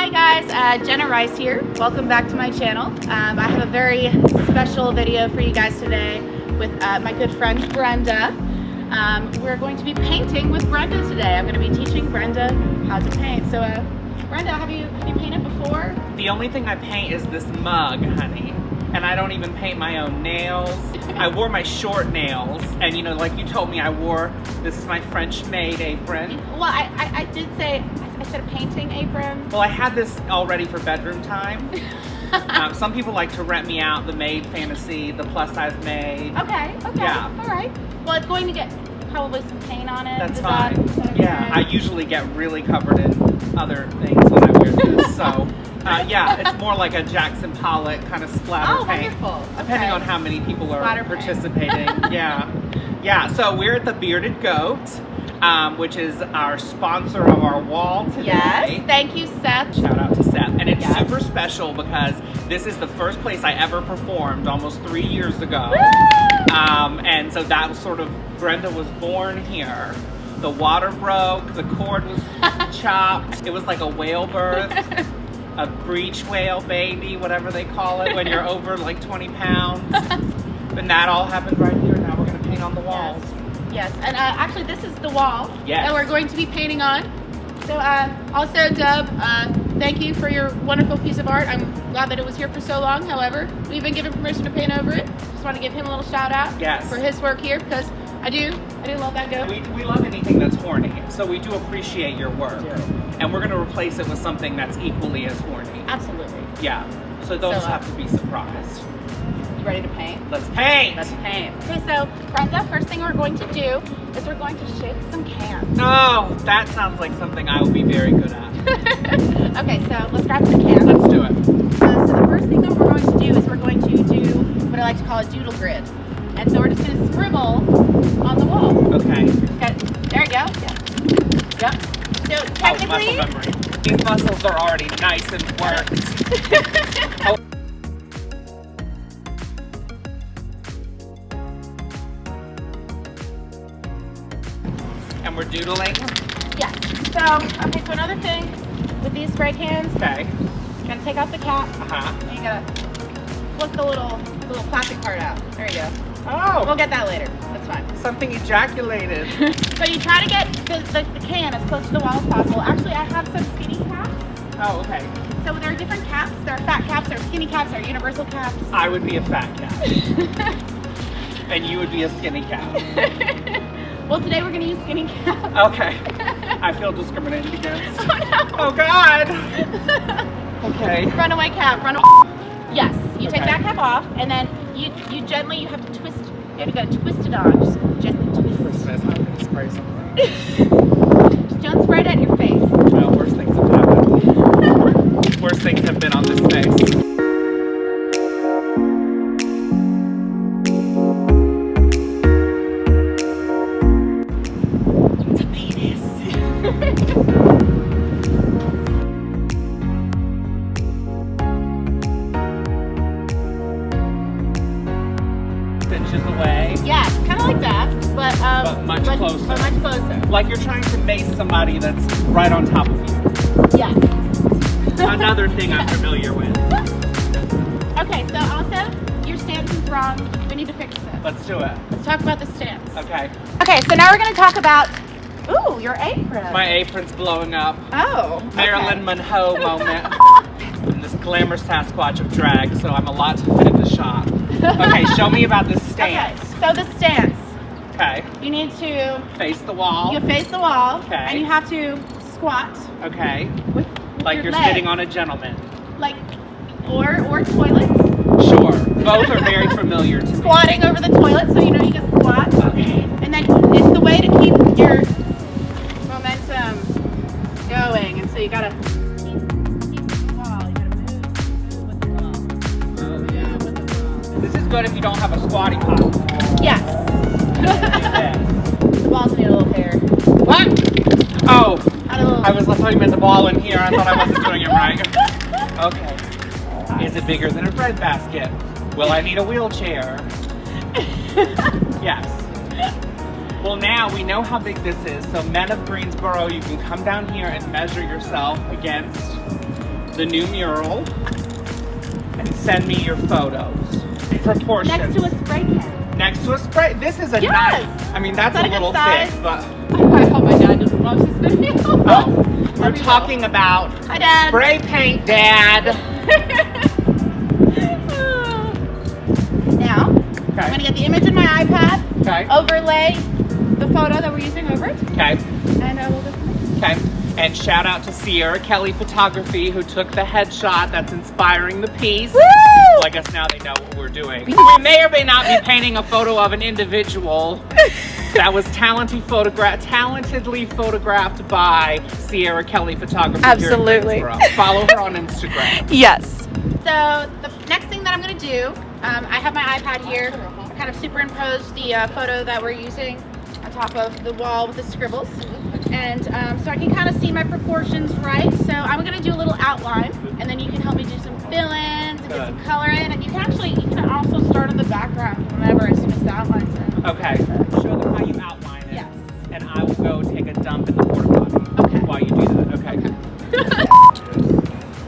Hi guys, Jenna Rice here. Welcome back to my channel. I have a very special video for you guys today with my good friend Brenda. We're going to be painting with Brenda today. I'm going to be teaching Brenda how to paint. So Brenda, have you painted before? The only thing I paint is this mug, honey. And I don't even paint my own nails. I wore my short nails, and you know, like you told me, this is my French maid apron. Well, I did say, I said a painting apron. Well, I had this all ready for bedroom time. Some people like to rent me out the maid fantasy, the plus size maid. Okay, yeah. All right. Well, it's going to get probably some paint on it. That's Is fine. that okay? Yeah, I usually get really covered in other things when I wear this, so. Yeah, it's more like a Jackson Pollock kind of splatter paint. Wonderful. Okay. Depending on how many people are Splatter participating. Yeah, so we're at the Bearded Goat, which is our sponsor of our wall today. Yes, thank you, Seth. Shout out to Seth. And it's super special because this is the first place I ever performed almost 3 years ago. And so that was sort of, Brenda was born here. The water broke, the cord was chopped. It was like a whale birth. A breech whale baby, whatever they call it, when you're over like 20 pounds. And that all happened right here. Now we're going to paint on the walls. Yes. And actually this is the wall that we're going to be painting on. So also, Dub, thank you for your wonderful piece of art. I'm glad that it was here for so long. However, we've been given permission to paint over it. Just want to give him a little shout out for his work here, because I do love that goat. We love anything that's horny, so we do appreciate your work. And we're going to replace it with something that's equally as horny. Absolutely. Yeah, so those have to be surprised. You ready to paint? Let's paint! Let's paint. Okay, so Brenda, first thing we're going to do is we're going to shape some cans. Oh, that sounds like something I will be very good at. Okay, so let's grab some cans. Let's do it. So the first thing that we're going to do is we're going to do what I like to call a doodle grid. And so we're just going to scribble on the wall. Okay. There you go. Yep. So technically, muscle memory. These muscles are already nice and worked. Oh. And we're doodling? Yes. So another thing with these spray cans, you gotta take out the cap. And you gotta flip the little plastic part out. There you go. Oh. We'll get that later. That's fine. Something ejaculated. So you try to get the can as close to the wall as possible. Actually, I have some skinny caps. Oh, okay. So there are different caps. There are fat caps, there are skinny caps, there are universal caps. I would be a fat cap. And you would be a skinny cap. Well, today we're going to use skinny caps. Okay. I feel discriminated against. Oh, no. Oh, God. Okay. Runaway cap. Yes. You take that cap off, and then you gently, you have to twist. You got to twist it on. Just gently twist. Christmas, I'm going to spray something. Just don't spray it at your face. Well, worse things have happened. Worse things have been on this face. Inches away. Yeah, kind of like that, but much closer. But much closer. Like you're trying to mace somebody that's right on top of you. Yes. Another thing I'm familiar with. Okay, so also your stance is wrong. We need to fix this. Let's do it. Let's talk about the stance. Okay. Okay, so now we're going to talk about, ooh, your apron. My apron's blowing up. Oh. Marilyn Monroe moment. I'm this glamorous Sasquatch of drag, so I'm a lot to fit in the shop. Okay, show me about this stance. Okay, so the stance. Okay. You need to face the wall. You face the wall. Okay. And you have to squat. Okay. With like your you're legs. sitting on a gentleman. Like, or toilets. Sure. Both are very familiar to me. Squatting over the toilet, so you know you can squat. Okay. And then it's the way to keep your momentum going. And so you gotta keep the wall. You gotta move with the wall. Oh yeah, with the wall. This is good if you don't have a squatty potty. Yes. The balls need a little hair. What? Oh, I thought you meant the ball in here. I thought I wasn't doing it right. Okay. Is it bigger than a bread basket? Will I need a wheelchair? Yes. Well, now we know how big this is. So men of Greensboro, you can come down here and measure yourself against the new mural and send me your photos. Proportions. Next to a spray can. Next to a spray. This is a nice. I mean, that's a little thick, but. I hope my dad doesn't watch this video. Oh, we're talking about Hi, Dad. spray paint, Dad. Now, I'm gonna get the image in my iPad. Okay. Overlay the photo that we're using over it. Okay. And we'll go from there. Okay. And shout out to Sierra Kelly Photography who took the headshot that's inspiring the piece. Woo! Well, I guess now they know what we're doing. We may or may not be painting a photo of an individual that was talentedly photographed by Sierra Kelly Photography. Absolutely. Here in Greensboro. Follow her on Instagram. Yes. So the next thing that I'm gonna do, I have my iPad here. I kind of superimposed the photo that we're using on top of the wall with the scribbles. And so I can kind of see my proportions right. So I'm gonna do a little outline and then you can help me do some fill-ins and get some color in. And you can also start on the background whenever as soon as the outline's in. Okay. Show them how you outline it. Yes. And I will go take a dump in the porta potty. Okay. While you do that. Okay.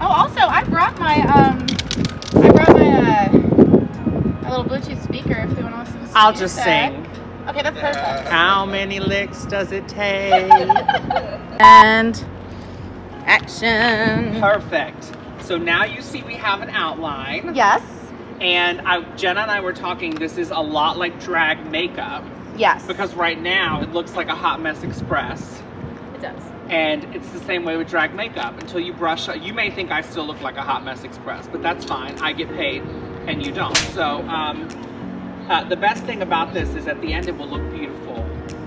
Oh, also I brought my a little Bluetooth speaker if anyone wants to listen. I'll just sing. Okay, that's perfect. How many licks does it take? And action. Perfect. So now you see we have an outline. Yes. And Jenna and I were talking, this is a lot like drag makeup. Yes. Because right now it looks like a Hot Mess Express. It does. And it's the same way with drag makeup. Until you brush up, you may think I still look like a Hot Mess Express, but that's fine. I get paid and you don't. So the best thing about this is at the end it will look beautiful.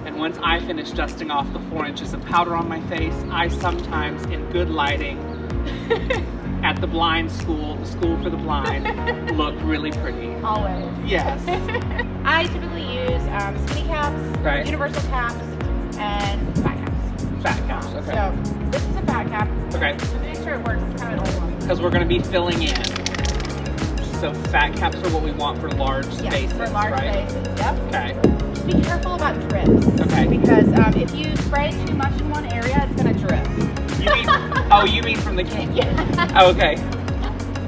And once I finish dusting off the 4 inches of powder on my face, I sometimes, in good lighting, at the blind school, the school for the blind, look really pretty. Always. Yes. I typically use skinny caps, Right. universal caps, and fat caps. Fat caps, okay. So this is a fat cap. Okay. So to make sure it works, it's kind of an old one. Because we're going to be filling in. So fat caps are what we want for large spaces, for large right? spaces, yep. Okay. Just be careful about drips. Okay. Because if you spray too much in one area, it's going to drip. You mean, oh, you mean from the can? Yeah. Oh, okay.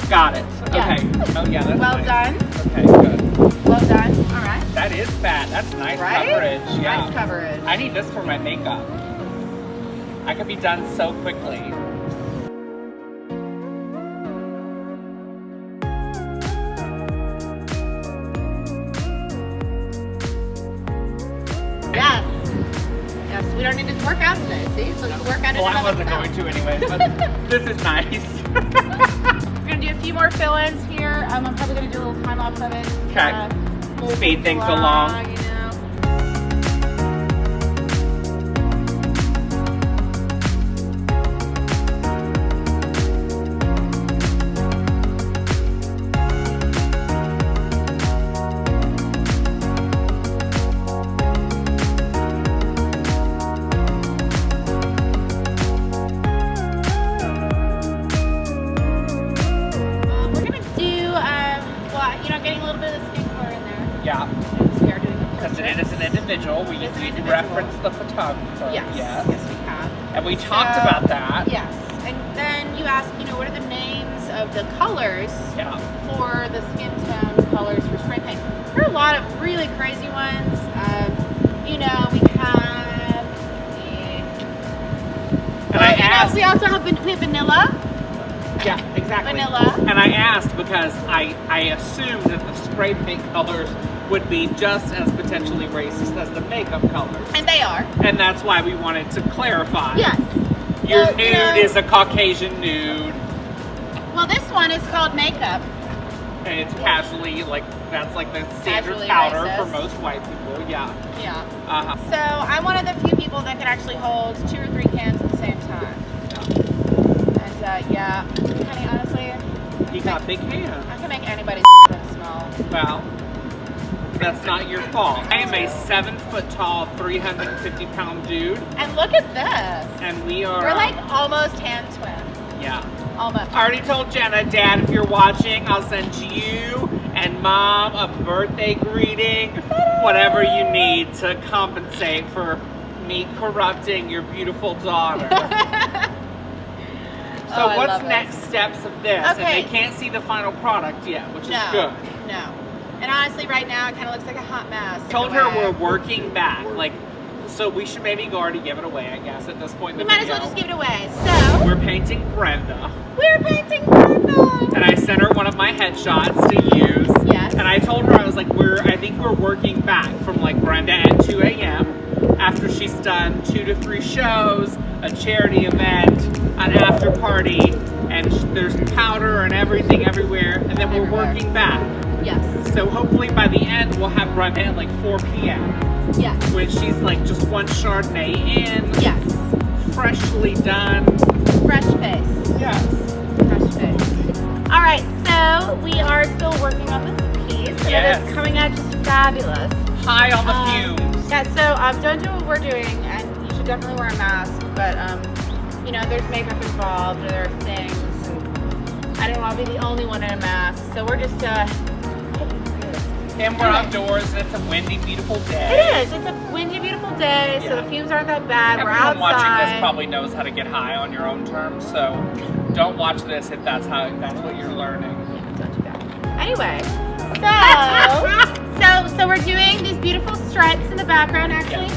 Got it. Yeah. Okay. Oh, yeah, that's Well nice. done. Okay, good. Well done. All right. That is fat. That's nice Right? coverage. Yeah. Nice coverage. I need this for my makeup. I could be done so quickly. Yes. Yes, we don't need to work out today, see? So let's work out Well, I another wasn't going to anyway, but this is nice. We're going to do a few more fill-ins here. I'm probably going to do a little time-lapse of it. Okay. Move Speed things along. you know. Getting a little bit of the skin color in there. Yeah. Because it is an individual. We reference the photographer. Yes. Yes. Yes, we have. And we talked about that. Yes. And then you asked, what are the names of the colors for the skin tone colors for spray paint? There are a lot of really crazy ones. We have we also have vanilla. Yeah, exactly. Vanilla. And I asked because I assumed that the spray paint colors would be just as potentially racist as the makeup colors. And they are. And that's why we wanted to clarify. Yes. Your nude is a Caucasian nude. Well, this one is called makeup. And it's casually, that's like the standard Casually powder racist. for most white people, yeah. Yeah. Uh-huh. So I'm one of the few people that can actually hold 2 or 3 cans at the same time. Yeah, honey, honestly, You got big hands. I can make anybody's smell. Well, that's not your fault. I am a 7 foot tall, 350 pound dude. And look at this. And we are... We're like almost hand twins. Yeah. Almost. I already told Jenna, Dad, if you're watching, I'll send you and Mom a birthday greeting, whatever you need to compensate for me corrupting your beautiful daughter. So what's next steps of this? Okay. And they can't see the final product yet, which is good. No. And honestly, right now, it kind of looks like a hot mess. Told her we're working back. Like, so we should maybe go already give it away, I guess, at this point in the video. We might as well just give it away. So we're painting Brenda. We're painting Brenda. And I sent her one of my headshots to use. Yes. And I told her, I was like, I think we're working back from like Brenda at 2 a.m. after she's done 2 to 3 shows, a charity event, an after party, and there's powder and everything everywhere, and then we're working back. Yes. So hopefully by the end we'll have Brenda at like 4 p.m. Yes. When she's like just one Chardonnay in. Yes. Freshly done. Fresh face. Yes. Fresh face. All right, so we are still working on this piece, and it is coming out just fabulous. High on the fumes. Yeah, so don't do what we're doing, and you should definitely wear a mask, but you know, there's makeup involved, or there are things, and I didn't want to be the only one in a mask, so we're just and we're outdoors, and it's a windy, beautiful day. It is. It's a windy, beautiful day, so the fumes aren't that bad. Everyone we're outside. watching this probably knows how to get high on your own terms, so don't watch this if that's what you're learning. Yeah, don't do that. Anyway, so we're doing these beautiful stripes in the background. Actually,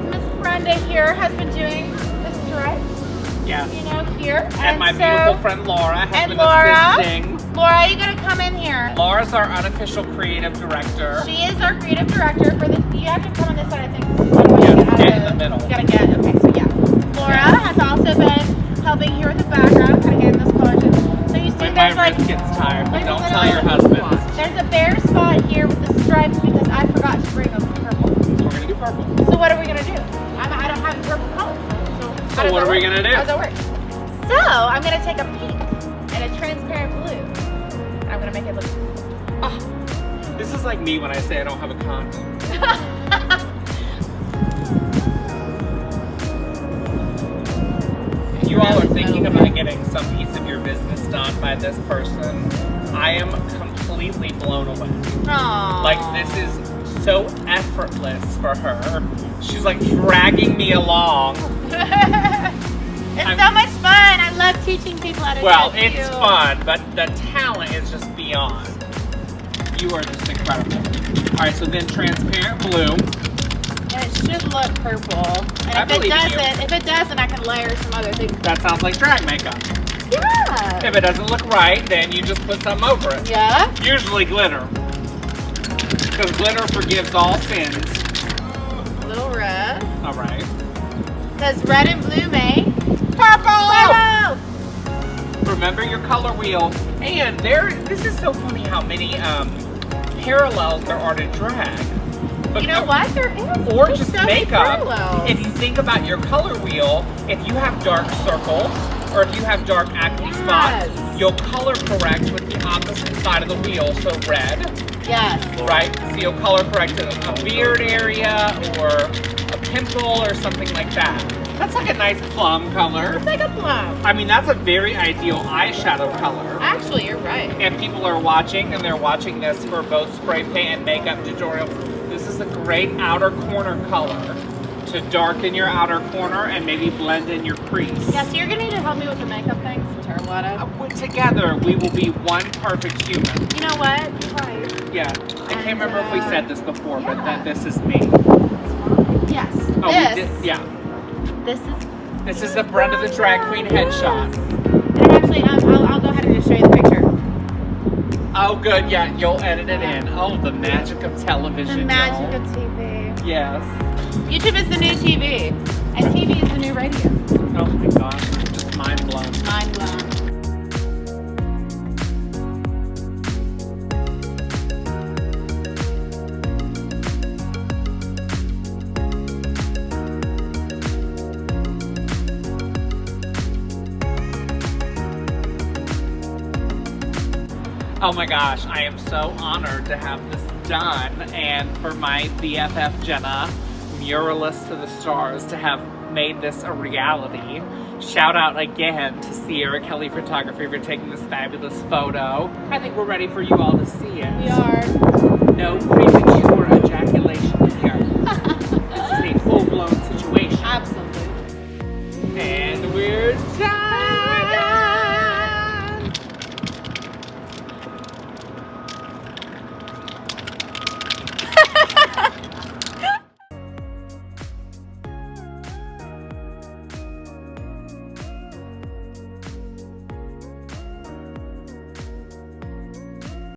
Miss Brenda here has been doing the stripes. Yeah. You know, here. And my beautiful friend Laura has been assisting. Laura, you gonna come in here? Laura's our unofficial creative director. She is our creative director for this. You have to come on this side, I think. Get in the middle. You gotta get. Okay, so yeah. Laura has also been helping here with the background, kind of getting this color. So you see, when there's my like. wrist gets tired, but don't tell your husband. There's a bare spot here with the stripes because I forgot to bring a purple. So we're gonna do purple. So what are we gonna do? I don't have a purple color. So what are we gonna do? How does that work? So I'm gonna take a pink and a transparent blue. And I'm gonna make it look. Oh, this is like me when I say I don't have a condom. You all are thinking about getting some piece of your business done by this person. I am completely blown away. Aww. Like, this is so effortless for her. She's like dragging me along. It's so much fun. I love teaching people how to do it. It's fun, but the talent is just beyond. You are just incredible. All right, so then transparent blue. And it should look purple. And if it doesn't, I can layer some other things. That sounds like drag makeup. Yeah. If it doesn't look right, then you just put something over it. Yeah. Usually glitter. Because glitter forgives all sins. A little red. All right. Because red and blue make purple! Remember your color wheel. And this is so funny how many parallels there are to drag. But you know what? There is. Or just makeup. Parallels. If you think about your color wheel, if you have dark circles or if you have dark acne spots, you'll color correct with the opposite side of the wheel. So red. Yes. Right? So you'll color correct a beard area or a pimple or something like that. That's like a nice plum color. It's like a plum. I mean, that's a very ideal eyeshadow color. Actually, you're right. And people are watching, and they're watching this for both spray paint and makeup tutorials. This is a great outer corner color to darken your outer corner and maybe blend in your crease. Yeah, so you're going to need to help me with the makeup things. I'm terrible at it. Together, we will be one perfect human. You know what? You're right. Yeah. I can't remember if we said this before, but then this is me. Yes. Oh, This is the Brenda the Drag Queen headshot. And actually, I'll go ahead and just show you the picture. Oh, good. Yeah, you'll edit it in. Oh, the magic of television. The magic of TV. Yes. YouTube is the new TV, and TV is the new radio. Oh my gosh, I'm just mind blown. Mind blown. Oh my gosh, I am so honored to have this done, and for my BFF Jenna, muralist to the stars, to have made this a reality. Shout out again to Sierra Kelly Photography for taking this fabulous photo. I think we're ready for you all to see it. We are. No premature